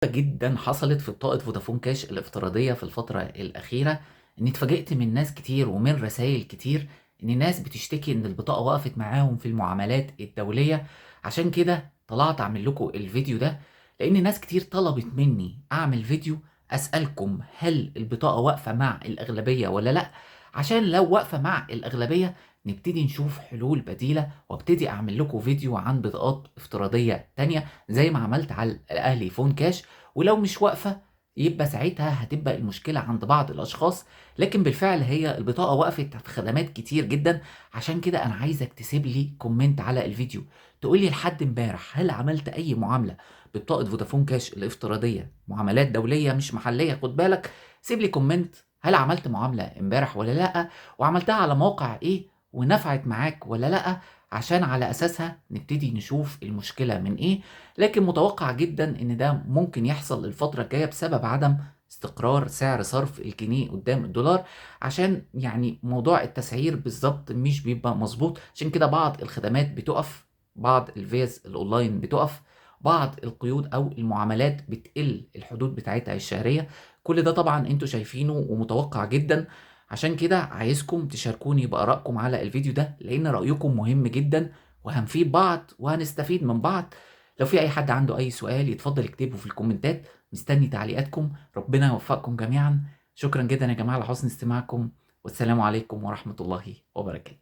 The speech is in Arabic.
جدًا حصلت في بطاقة فودافون كاش الافتراضية في الفترة الأخيرة، إني اتفاجئت من ناس كتير ومن رسايل كتير إن ناس بتشتكي إن البطاقة وقفت معاهم في المعاملات الدولية، عشان كده طلعت أعمل لكم الفيديو ده، لإن ناس كتير طلبت مني أعمل فيديو أسألكم هل البطاقة واقفة مع الأغلبية والّا لأ؟ عشان لو واقفة مع الأغلبية نبتدي نشوف حلول بديلة، وابتدي أعمل لكم فيديو عن بطاقات افتراضية تانية زي ما عملت على الأهلي فون كاش. ولو مش واقفة يبقى ساعتها هتبقى المشكلة عند بعض الأشخاص، لكن بالفعل هي البطاقة وقفت في خدمات كتير جدًا. عشان كده أنا عايزك تسيب لي كومنت على الفيديو، تقول لي لحد امبارح هل عملت أي معاملة ببطاقة فودافون كاش الافتراضية، معاملات دولية مش محلية خد بالك. سيب لي كومنت هل عملت معاملة امبارح والّا لأ، وعملتها على موقع إيه، ونفعت معاك والّا لأ، عشان على أساسها نبتدي نشوف المشكلة من إيه. لكن متوقع جدًا إن ده ممكن يحصل الفترة الجاية بسبب عدم استقرار سعر صرف الجنيه قدام الدولار، عشان يعني موضوع التسعير بالضبط مش بيبقى مضبوط، عشان كده بعض الخدمات بتُقف، بعض الفيز الأونلاين بتُقف، بعض القيود أو المعاملات بتقل الحدود بتاعتها الشهرية. كل ده طبعًا أنتم شايفينه ومتوقع جدًا. عشان كده عايزكم تشاركوني بآرائكم على الفيديو ده، لإن رأيكم مهم جدًا وهنفيد بعض وهنستفيد من بعض. لو في أي حد عنده أي سؤال يتفضل يكتبه في الكومنتات، مستني تعليقاتكم. ربنا يوفقكم جميعًا. شكرًا جدًا يا جماعة لحسن استماعكم، والسلام عليكم ورحمة الله وبركاته.